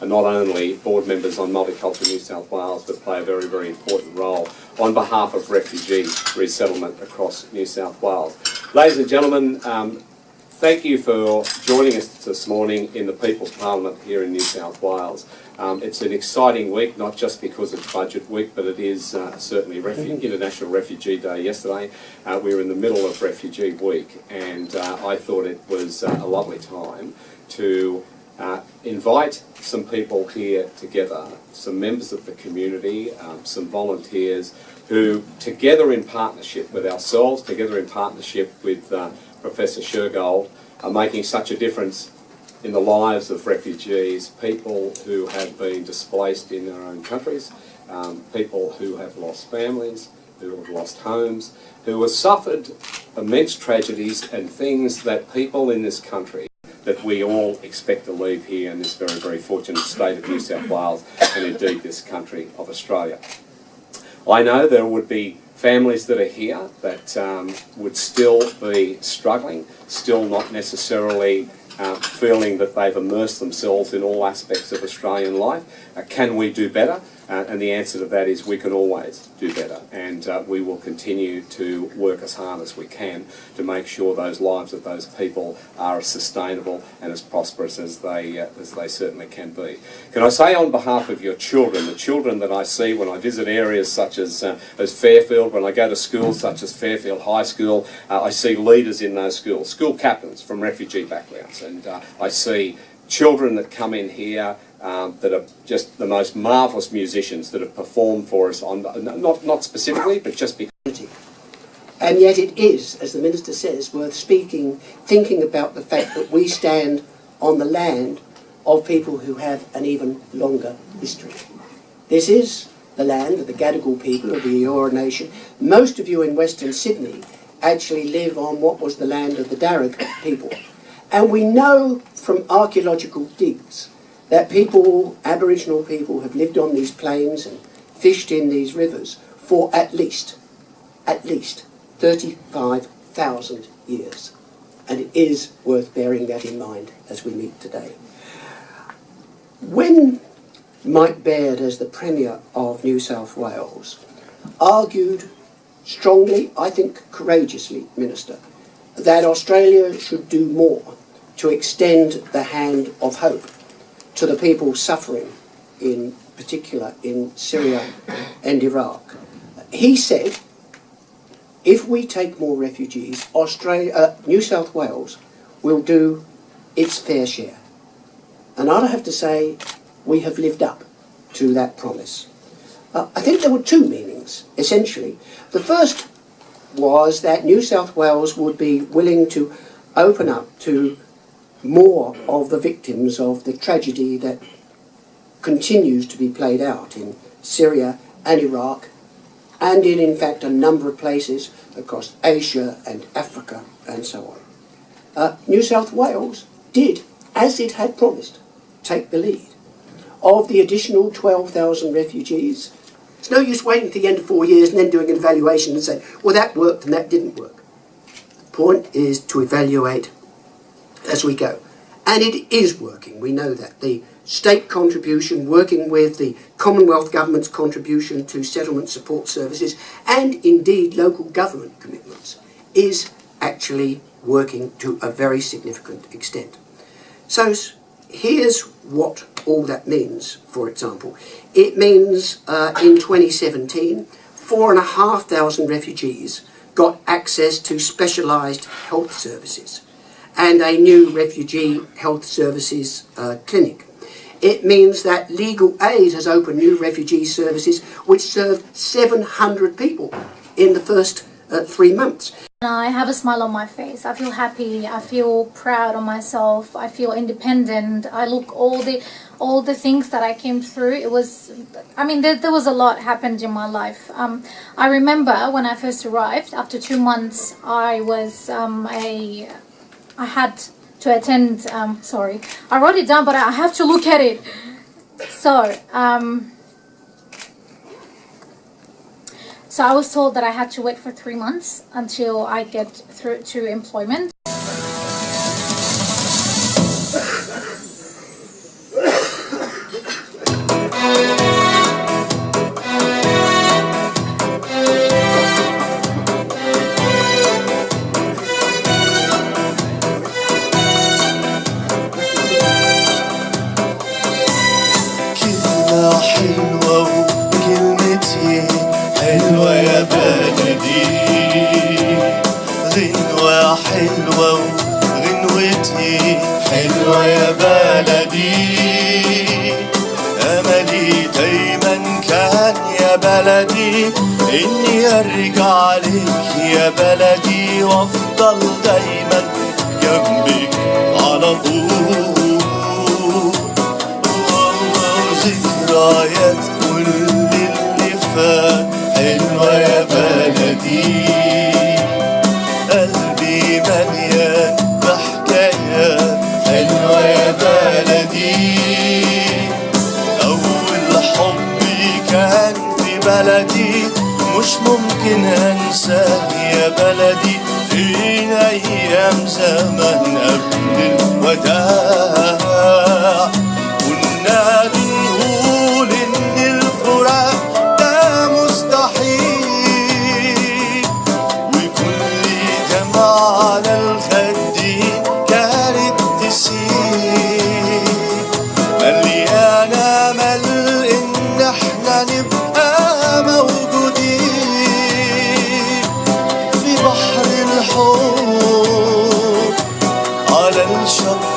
are not only board members on Multicultural New South Wales, but play a very, very important role on behalf of refugee resettlement across New South Wales. Ladies and gentlemen, thank you for joining us this morning in the People's Parliament here in New South Wales. It's an exciting week, not just because it's Budget Week, but it is certainly International Refugee Day yesterday. We were in the middle of Refugee Week, and I thought it was a lovely time to invite some people here together, some members of the community, some volunteers who, together in partnership with ourselves, together in partnership with Professor Shergold, are making such a difference in the lives of refugees, people who have been displaced in their own countries, people who have lost families, who have lost homes, who have suffered immense tragedies and things that people in this country that we all expect to leave here in this very, very fortunate state of New South Wales and indeed this country of Australia. I know there would be families that are here that would still be struggling, still not necessarily feeling that they've immersed themselves in all aspects of Australian life. Can we do better? And the answer to that is we can always do better, and we will continue to work as hard as we can to make sure those lives of those people are as sustainable and as prosperous as they certainly can be. Can I say on behalf of your children, the children that I see when I visit areas such as Fairfield, when I go to schools such as Fairfield High School, I see leaders in those schools, school captains from refugee backgrounds, and I see children that come in here that are just the most marvellous musicians that have performed for us on, not specifically, but just because. And yet it is, as the Minister says, worth thinking about the fact that we stand on the land of people who have an even longer history. This is the land of the Gadigal people of the Eora Nation. Most of you in Western Sydney actually live on what was the land of the Darug people. And we know from archaeological digs that people, Aboriginal people, have lived on these plains and fished in these rivers for at least 35,000 years. And it is worth bearing that in mind as we meet today. When Mike Baird, as the Premier of New South Wales, argued strongly, I think courageously, Minister, that Australia should do more to extend the hand of hope to the people suffering, in particular in Syria and Iraq. He said, if we take more refugees, New South Wales will do its fair share. And I'd have to say, we have lived up to that promise. I think there were two meanings, essentially. The first was that New South Wales would be willing to open up to more of the victims of the tragedy that continues to be played out in Syria and Iraq, and in fact a number of places across Asia and Africa and so on. New South Wales did, as it had promised, take the lead. Of the additional 12,000 refugees, it's no use waiting to the end of 4 years and then doing an evaluation and saying, well, that worked and that didn't work. The point is to evaluate as we go. And it is working, we know that. The state contribution, working with the Commonwealth Government's contribution to settlement support services, and indeed local government commitments, is actually working to a very significant extent. So here's what all that means, for example. It means in 2017, 4,500 refugees got access to specialised health services and a new refugee health services clinic. It means that Legal Aid has opened new refugee services which served 700 people in the first 3 months. I have a smile on my face. I feel happy. I feel proud of myself. I feel independent. I look all the things that I came through. It was, I mean, there was a lot happened in my life. I remember when I first arrived, after 2 months, I was I had to attend, sorry, I wrote it down, but I have to look at it. So I was told that I had to wait for 3 months until I get through to employment. بلدي إني أرجع لك يا بلدي وأفضل دايما جنبك على طول. ذكريات كل اللي فات حلوة يا بلدي، قلبي مليان بحكايات حلوة يا بلدي. أول حبي كان في بلدي مش ممكن أنساه يا بلدي، فين أيام زمان قبل الوداع كنا بنقول إن الفراق ده مستحيل، وكل دمعة على الخدين كانت تسيل، مليانة أمل إن إحنا نبقى موجودين في بحر الحب على الشط.